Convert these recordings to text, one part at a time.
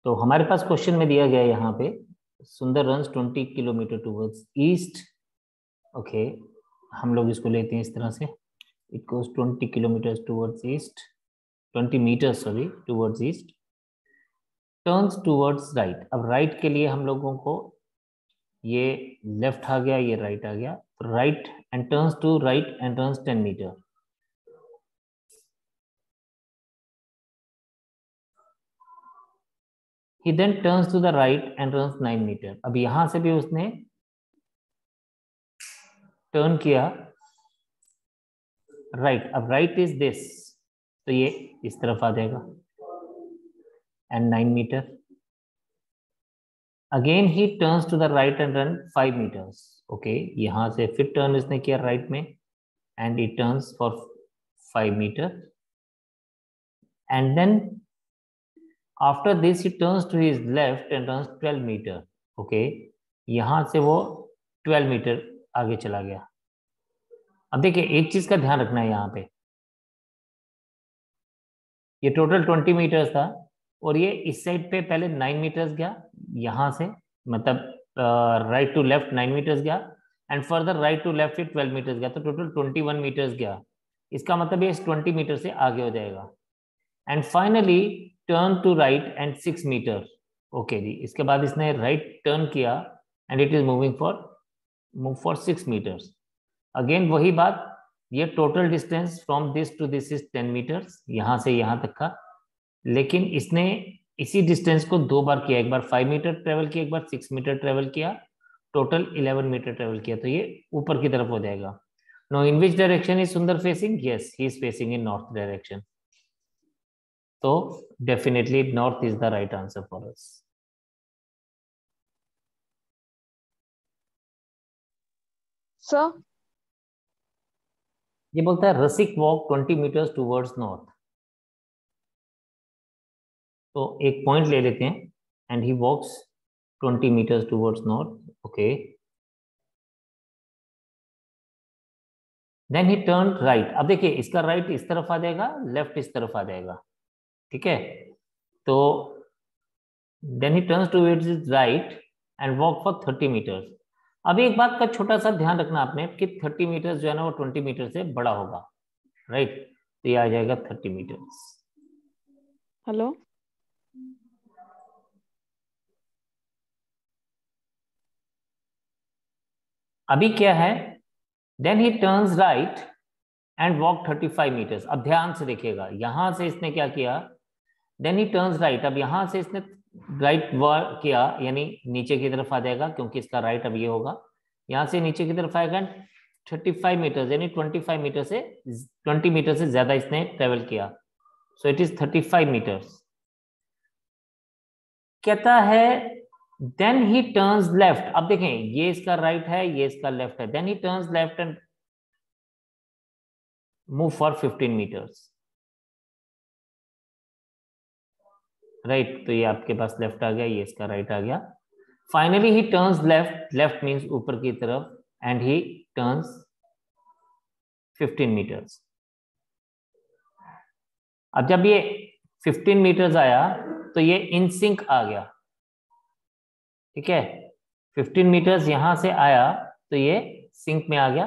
तो हमारे पास क्वेश्चन में दिया गया है यहाँ पे Sundar runs 20 kilometre towards east. Okay, हम लोग इसको लेते हैं इस तरह से, it goes 20 kilometre towards east, 20 metres sorry towards east, turns towards right. अब राइट के लिए हम लोगों को ये लेफ्ट आ गया, ये राइट आ गया, तो right and turns to right and turns 10 metre. He then turns to the right and runs 9 metre. अब यहां से भी उसने टर्न किया राइट। अब राइट इज दिस, तो ये इस तरफ आ जाएगा and 9 metre. Again he turns to the right and run 5 metres. Okay, यहां से फिर टर्न इसने किया राइट में and it turns for 5 metre and then after this he turns to his left and runs 12 metre. Okay, यहां से वो 12 metre आगे चला गया। अब देखिए एक चीज का ध्यान रखना है यहाँ पे, ये टोटल 20 मीटर्स था और ये इस साइड पे पहले 9 मीटर्स गया, यहां से मतलब राइट टू लेफ्ट 9 मीटर्स गया and further right to left 12 metres गया, तो टोटल 21 मीटर्स गया। इसका मतलब ये 20 मीटर से आगे हो जाएगा and finally turn to right and 6 metre. Okay जी, इसके बाद इसने राइट टर्न किया and it is move for 6 metres. Again वही बात, ये total distance from this to this is 10 metres, यहां से यहां तक का, लेकिन इसने इसी डिस्टेंस को दो बार किया, एक बार 5 मीटर ट्रेवल किया, एक बार 6 मीटर ट्रेवल किया, टोटल 11 मीटर ट्रेवल किया, तो ये ऊपर की तरफ हो जाएगा। No, in which direction is Sundar facing? Yes, he is facing in north direction, तो definitely north is the right answer for us. Sir ये बोलता है Rasik walk 20 metres towards north, तो एक पॉइंट ले लेते हैं and he walks 20 meters towards north. Okay, then he turned right। अब देखिए इसका राइट इस तरफ आ जाएगा, लेफ्ट इस तरफ आ जाएगा, ठीक है। तो then he turns towards his right and walk for 30 meters। अब एक बात का छोटा सा ध्यान रखना आपने कि 30 मीटर्स जो है ना वो 20 मीटर से बड़ा होगा, राइट, तो ये आ जाएगा 30 मीटर्स। हेलो, अभी क्या है, then he turns right and walk 35 metres. अब ध्यान से देखिएगा, यहां से इसने क्या किया, देन ही टर्न्स राइट। अब यहां से इसने राइट वर्क किया, यानी नीचे की तरफ आ जाएगा क्योंकि इसका राइट अब ये होगा, यहां से नीचे की तरफ आएगा 35 मीटर्स, यानी 20 मीटर से ज्यादा इसने ट्रेवल किया, सो इट इज 35 मीटर्स। कहता है देन ही टर्न्स लेफ्ट। अब देखें ये इसका राइट है, ये इसका लेफ्ट है, then he turns left and move for 15 metres, right, तो ये आपके पास लेफ्ट आ गया, ये इसका राइट आ गया। Finally he turns left, left means ऊपर की तरफ, एंड ही टर्न्स 15 मीटर्स। अब जब ये 15 मीटर्स आया तो ये इन सिंक आ गया, ठीक है। 15 मीटर्स यहां से आया तो ये सिंक में आ गया।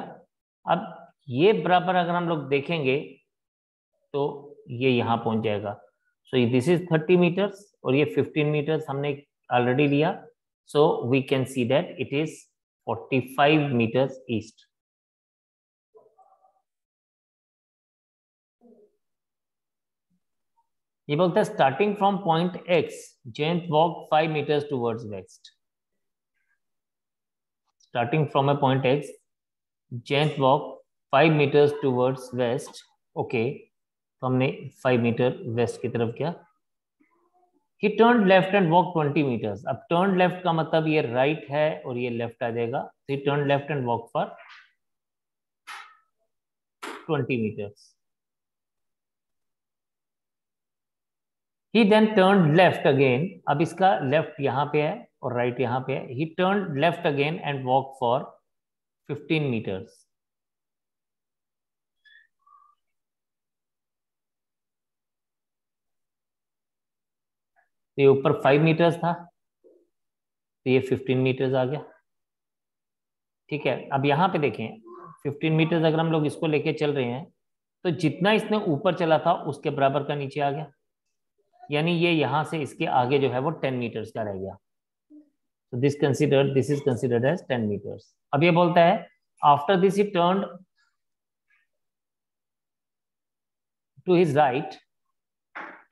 अब ये बराबर अगर हम लोग देखेंगे तो ये यहां पहुंच जाएगा, सो दिस इज 30 मीटर्स और ये 15 मीटर्स हमने ऑलरेडी लिया, so we can see that it is 45 meters east। ये बोलता है starting from point X Jayant walk 5 meters towards west. Starting from a point X Jayant walk 5 meters towards west. Okay, तो हमने 5 metre west की तरफ किया। He turn left and walk 20 metres. अब turn left का मतलब ये राइट है और ये लेफ्ट आ जाएगा, तो he turn left and walk for 20 meters। He then turn left again. अब इसका लेफ्ट यहां पे है और राइट यहां पे है। ही turn left again and walk for 15 meters। तो ये ऊपर 5 मीटर्स था, तो ये 15 मीटर्स आ गया। ठीक है, अब यहाँ पे देखें 15 मीटर्स अगर हम लोग इसको लेके चल रहे हैं तो जितना इसने ऊपर चला था उसके बराबर का नीचे आ गया, यानी ये यहाँ से इसके आगे जो है वो 10 मीटर्स का रह गया। तो this is considered as 10 metres. अब ये बोलता है after this he turned to his right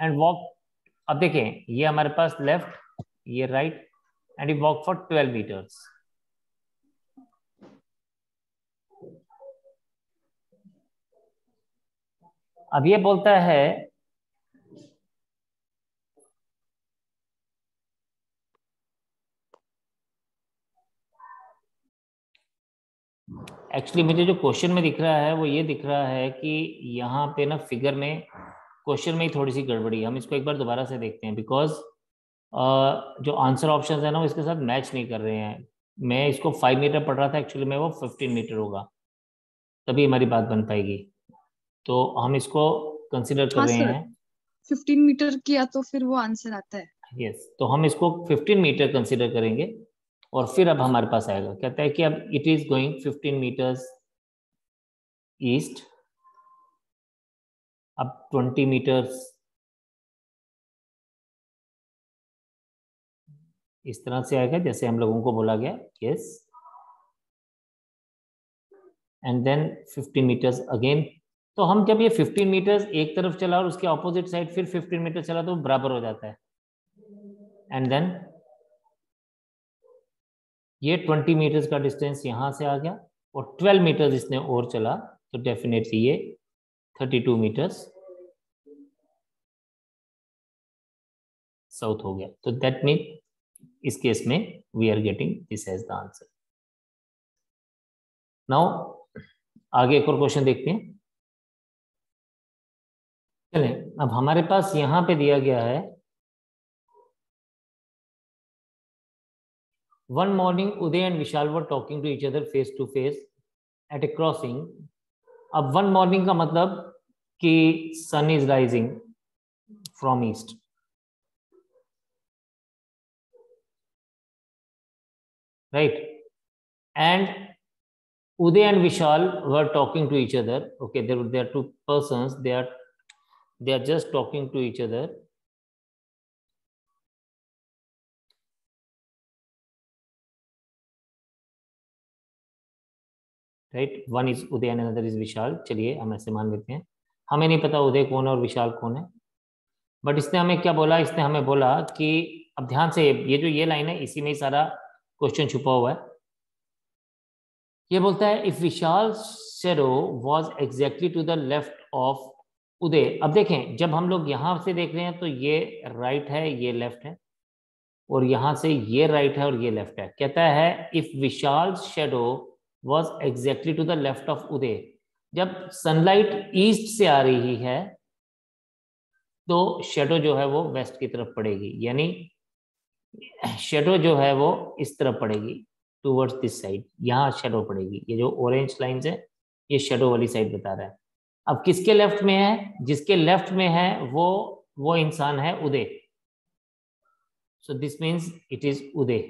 and walk. अब देखें ये हमारे पास लेफ्ट, ये right, and he walk for 12 metres. अब ये बोलता है एक्चुअली मुझे जो क्वेश्चन में दिख रहा है वो ये दिख रहा है कि यहाँ पे ना फिगर में, क्वेश्चन में ही थोड़ी सी गड़बड़ी है। हम इसको एक बार दोबारा से देखते हैं, बिकॉज जो आंसर ऑप्शंस है ना वो इसके साथ मैच नहीं कर रहे हैं। मैं इसको 5 मीटर पढ़ रहा था, एक्चुअली में वो 15 मीटर होगा, तभी हमारी बात बन पाएगी। तो हम इसको कंसिडर कर हाँ रहे सर, हैं। 15 मीटर किया तो फिर वो आंसर आता है। यस, तो हम इसको 15 मीटर कंसिडर करेंगे और फिर अब हमारे पास आएगा, कहता है कि अब it is going 15 metres east, अब 20 मीटर्स इस तरह से आएगा जैसे हम लोगों को बोला गया। Yes, and then 15 metres again. तो हम जब ये 15 मीटर्स एक तरफ चला और उसके ऑपोजिट साइड फिर 15 मीटर चला तो बराबर हो जाता है। एंड देन ये 20 मीटर्स का डिस्टेंस यहां से आ गया और 12 मीटर्स इसने और चला तो डेफिनेटली ये 32 मीटर्स साउथ हो गया। तो दैट मीन इस केस में we are getting this as the answer. Now आगे एक और क्वेश्चन देखते हैं। चलें, अब हमारे पास यहां पे दिया गया है one morning Uday and Vishal were talking to each other face to face at a crossing. अब वन मॉर्निंग का मतलब कि sun is rising from east, right, and Uday and Vishal were talking to each other. Okay, there are two persons. They are just talking to each other. Right? One is Uday and another is Vishal. चलिए हम ऐसे मान लेते हैं। हमें नहीं पता उदय कौन है और विशाल कौन है, बट इसने हमें क्या बोला? इसने हमें बोला कि अब ध्यान से ये जो ये लाइन है इसी में ही सारा क्वेश्चन छुपा हुआ है। ये बोलता है if Vishal shadow was exactly to the left of Uday. अब देखें जब हम लोग यहां से देख रहे हैं तो ये राइट है, ये लेफ्ट है, और यहां से ये राइट है और ये लेफ्ट है। कहता है if Vishal shadow was exactly to the left of Uday. जब सनलाइट ईस्ट से आ रही है तो शेडो जो है वो वेस्ट की तरफ पड़ेगी, यानी शेडो जो है वो इस तरफ पड़ेगी टूवर्ड्स दिस साइड, यहाँ शेडो पड़ेगी। ये जो ऑरेंज लाइंस है ये शेडो वाली साइड बता रहा है। अब किसके लेफ्ट में है? जिसके लेफ्ट में है वो इंसान है Uday. So this means it is Uday,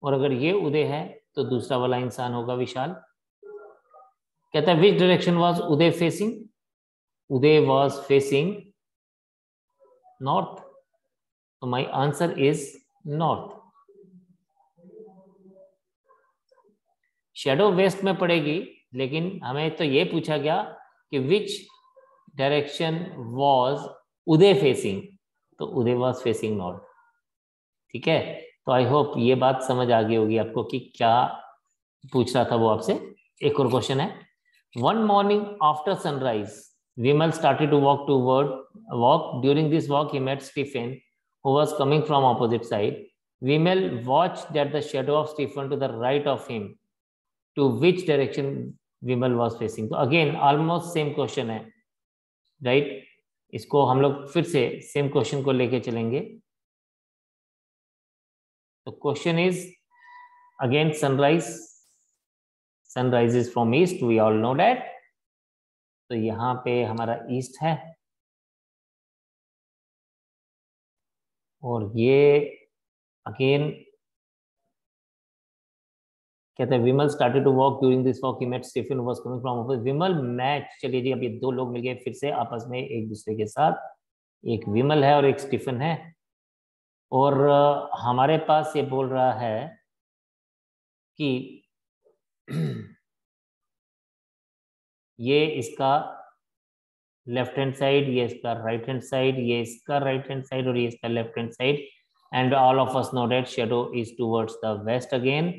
और अगर ये उदय है तो दूसरा वाला इंसान होगा विशाल। कहता है which direction was Uday facing? Uday was facing north, तो my answer is north. Shadow west में पड़ेगी, लेकिन हमें तो ये पूछा गया कि which direction was Uday facing, तो उदय वाज फेसिंग नॉर्थ। ठीक है, तो आई होप ये बात समझ आ गई होगी आपको कि क्या पूछ रहा था वो आपसे। एक और क्वेश्चन है, one morning after sunrise Vimal started to walk during this walk he met Stephen who was coming from opposite side. Vimal watched that the shadow of Stephen to the right of him. To which direction Vimal was facing? तो again almost same question है, right? इसको हम लोग फिर से same question को लेके चलेंगे। तो question is again sunrise, sunrise is from east, we all know that. तो यहाँ पे हमारा ईस्ट है, और ये अगेन कहते हैं Vimal started to walk during this walk he met Stephen was coming from office. Vimal match, चलिए जी अब ये दो लोग मिल गए फिर से आपस में एक दूसरे के साथ, एक विमल है और एक स्टीफन है। और हमारे पास ये बोल रहा है कि ये इसका लेफ्ट हैंड साइड, ये इसका राइट हैंड साइड, ये इसका राइट हैंड साइड और ये इसका left hand side, and all of us know that shadow is towards the west again.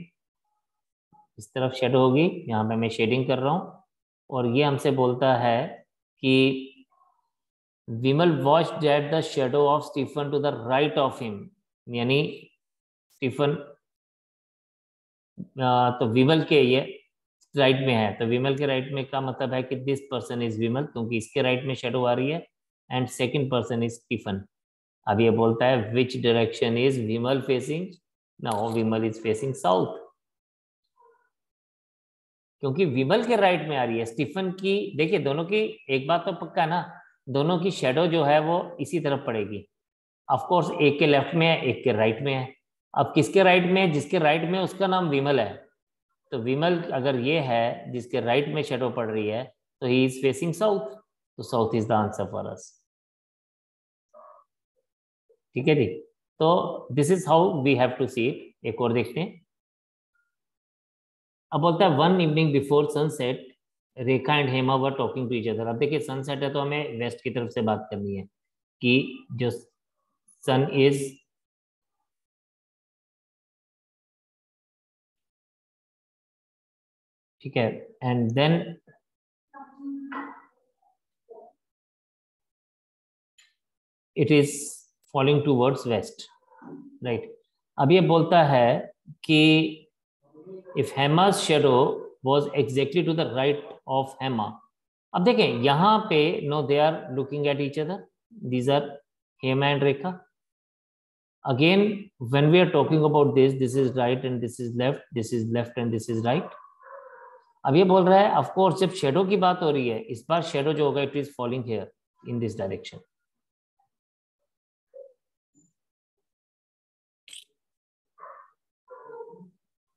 इस तरफ शैडो होगी, यहाँ पे मैं शेडिंग कर रहा हूँ। और ये हमसे बोलता है कि Vimal watched that the shadow of Stephen to the right of him, यानी स्टीफन तो विमल के ये राइट में है, तो विमल के राइट में का मतलब है कि दिस पर्सन इज विमल, क्योंकि इसके राइट में शैडो आ रही है, and second person is Stephen. अब ये बोलता है which direction is Vimal facing, now Vimal is facing south, क्योंकि विमल के राइट में आ रही है। स्टीफन की देखिए, दोनों की एक बात तो पक्का है ना, दोनों की शैडो जो है वो इसी तरफ पड़ेगी। ऑफ कोर्स एक के लेफ्ट में है, एक के राइट में है। अब किसके राइट में है? जिसके राइट में उसका नाम विमल है, तो विमल अगर ये है जिसके राइट में शैडो पड़ रही है तो ही इज फेसिंग साउथ, तो south is the answer for us. ठीक है जी, तो this is how we have to see it. एक और देखते हैं। अब बोलता है one evening before sunset Rekha and Hema were talking to each other. अब देखिए सनसेट है तो हमें वेस्ट की तरफ से बात करनी है कि जो सन इज ठीक है, and then it is falling towards west, right. अब ये बोलता है कि इफ हेमा's shadow was exactly to the right of Hema। अब देखें यहाँ पे no they are looking at each other, these are Hema and Rekha. Again when we are talking about this is right and this is left, this is left and this is right. अब ये बोल रहा है of course जब shadow की बात हो रही है, इस बार शेडो जो होगा it is falling here in this direction,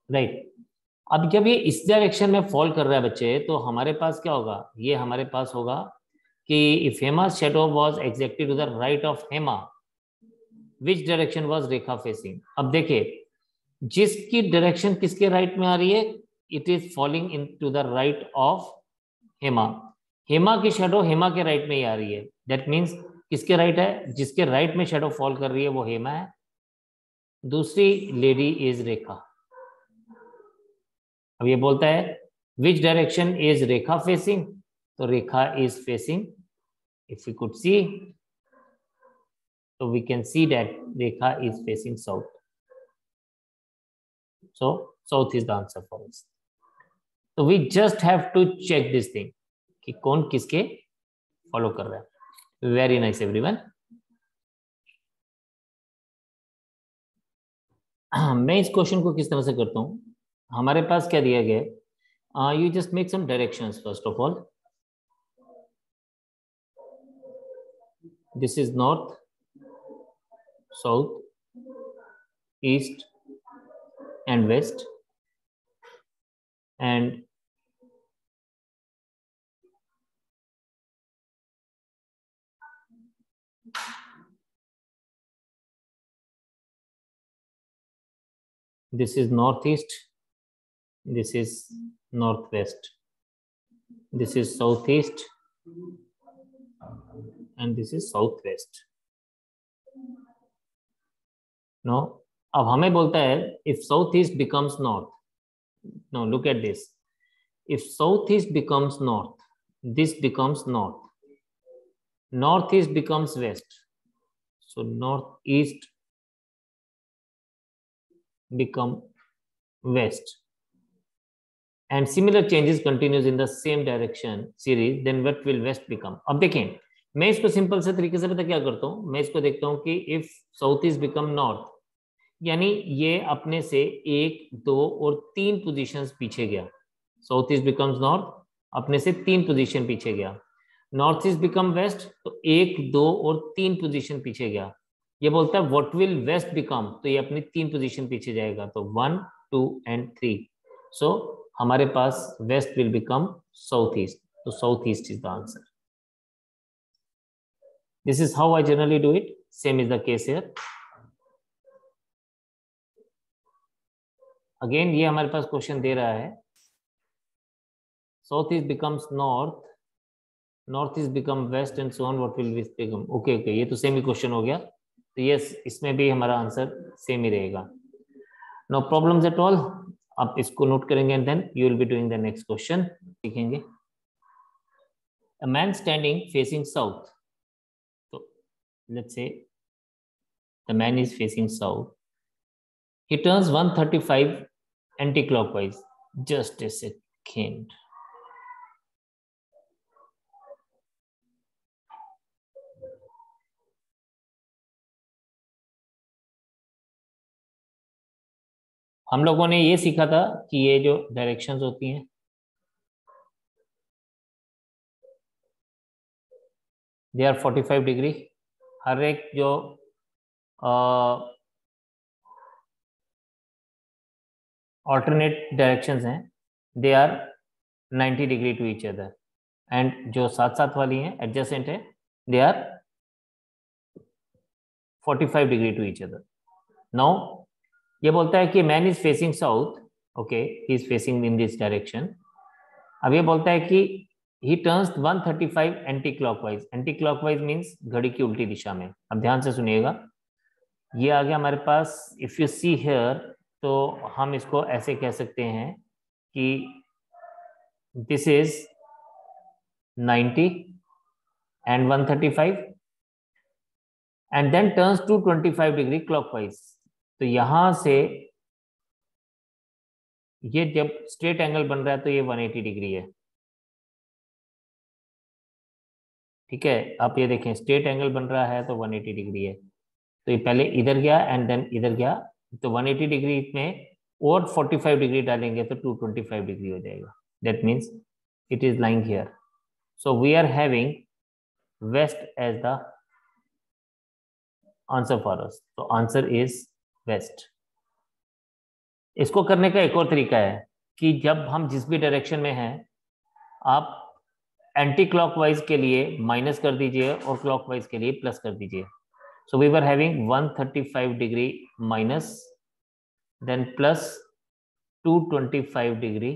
right. अब जब ये इस डायरेक्शन में फॉल कर रहा है बच्चे, तो हमारे पास क्या होगा? ये हमारे पास होगा कि इफ हेमा's shadow was exactly to the right of Hema, which direction was Rekha facing। अब देखिए जिसकी डायरेक्शन किसके राइट में आ रही है, it is falling into the right of Hema. Hema की शेडो हेमा के राइट में ही आ रही है, दैट मीन्स किसके राइट है? जिसके राइट में शेडो फॉल कर रही है वो हेमा है, दूसरी लेडी इज रेखा। अब ये बोलता है which direction is Rekha facing, तो Rekha is facing, if we could see, तो we can see that Rekha is facing south, so south is the answer for us. तो we just have to check this thing कि कौन किसके follow कर रहा है। Very nice everyone. मैं इस क्वेश्चन को किस तरह से करता हूं, हमारे पास क्या दिया गया, you just make some directions first of all. This is north, south, east and west, and this is northeast, this is northwest, this is southeast and this is southwest। no, अब हमें बोलता है if southeast becomes north, no look at this, if southeast becomes north, this becomes north, northeast becomes west, so northeast become west, and similar changes continues in the same direction series, then what will west become। अब देखें मैं इसको simple से तरीके से पता क्या करता हूं, मैं इसको देखता हूं कि if south east become north, यानी ये अपने से 1, 2 और 3 पोजीशंस पीछे गया। साउथ ईस्ट बिकम्स नॉर्थ, अपने से 3 पोजीशन पीछे गया। नॉर्थ ईस्ट बिकम वेस्ट, तो 1, 2 और 3 पोजीशन पीछे गया। ये बोलता है व्हाट विल वेस्ट बिकम, तो ये अपनी 3 पोजीशन पीछे जाएगा, तो 1 2 एंड 3। सो हमारे पास west will become south east, तो south east is the answer. This is how I generally do it, same is the case here. Again ये हमारे पास क्वेश्चन दे रहा है south east becomes north, north east become west and so on, what will west become. Okay okay, ये तो same ही question हो गया, तो यस इसमें भी हमारा आंसर सेम ही रहेगा। No problems at all. आप इसको नोट करेंगे and then you will be doing the next question. देखेंगे a man standing facing south, तो let's say the man is facing south, he turns 135 anti-clockwise. Just a second. हम लोगों ने ये सीखा था कि ये जो डायरेक्शंस होती हैं दे आर 45 डिग्री। हर एक जो ऑल्टरनेट डायरेक्शंस हैं they are 90 degree to each other, and जो साथ साथ वाली हैं एडजेसेंट है they are 45 degree to each other. Now ये बोलता है कि man is facing south, okay he is facing in this direction. अब ये बोलता है कि ही टर्न्स 135 anti clockwise, anti clockwise means घड़ी की उल्टी दिशा में। अब ध्यान से सुनिएगा, ये आ गया हमारे पास, इफ यू सी हियर, तो हम इसको ऐसे कह सकते हैं कि this is 90 and 135 and then turns to 25 degree clockwise. तो यहां से ये जब स्ट्रेट एंगल बन रहा है तो ये 180 डिग्री है, ठीक है। आप ये देखें स्ट्रेट एंगल बन रहा है तो 180 डिग्री है, तो ये पहले इधर गया एंड देन इधर गया, तो 180 डिग्री में और 45 डिग्री डालेंगे तो 225 डिग्री हो जाएगा। That means it is lying here, so we are having west as the answer for us, तो आंसर इज वेस्ट। इसको करने का एक और तरीका है कि जब हम जिस भी डायरेक्शन में हैं, आप एंटी क्लॉकवाइज के लिए माइनस कर दीजिए और क्लॉकवाइज के लिए प्लस कर दीजिए। So we were having 135 degree minus, then plus 225 degree,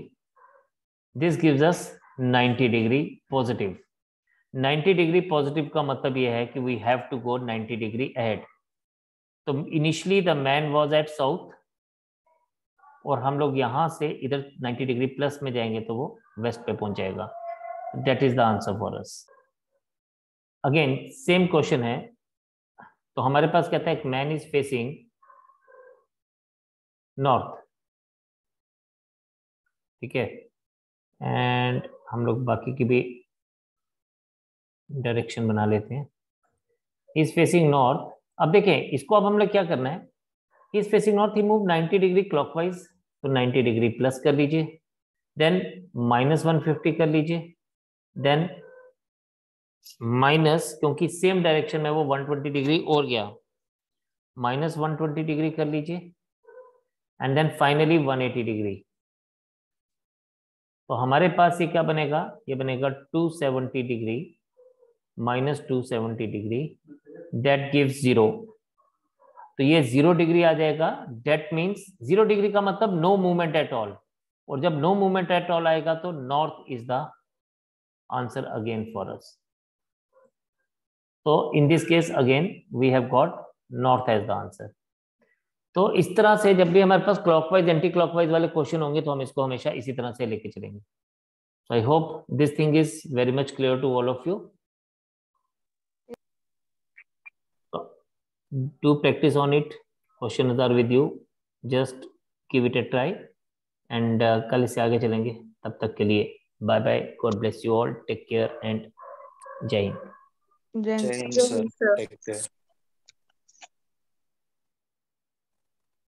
this gives us 90 degree positive. 90 degree positive का मतलब यह है कि we have to go 90 degree ahead. तो initially the man was at south, और हम लोग यहां से इधर 90 डिग्री प्लस में जाएंगे तो वो वेस्ट पे पहुंच जाएगा। That is the answer for us. Again same question है, तो हमारे पास कहता है मैन इज फेसिंग नॉर्थ, ठीक है, एंड हम लोग बाकी की भी डायरेक्शन बना लेते हैं। इज फेसिंग नॉर्थ, अब देखें इसको, अब हम लोग क्या करना है, is facing north, he move 90 degree clockwise, तो 90 डिग्री प्लस कर लीजिए, देन माइनस 150 कर लीजिए, देन माइनस, क्योंकि सेम डायरेक्शन में वो 120 डिग्री और गया, माइनस 120 डिग्री कर लीजिए, एंड देन फाइनली 180 डिग्री। तो हमारे पास ये क्या बनेगा, ये बनेगा 270 degree minus 270 degree, that gives 0। तो ये 0 डिग्री आ जाएगा, दैट मीन्स 0 डिग्री का मतलब नो मूवमेंट एट ऑल, और जब नो मूवमेंट एट ऑल आएगा तो north is the answer again for us. तो in this case again we have got north as the answer. तो इस तरह से जब भी हमारे पास क्लॉकवाइज एंटी क्लॉकवाइज वाले क्वेश्चन होंगे तो हम इसको हमेशा इसी तरह से लेके चलेंगे। So I hope this thing is very much clear to all of you. So, do practice on it. Questions are with you. Just give it a try. And कल इससे आगे चलेंगे। तब तक के लिए bye bye. God bless you all. Take care and जय हिंद। जय हिंद सर, टेक केयर।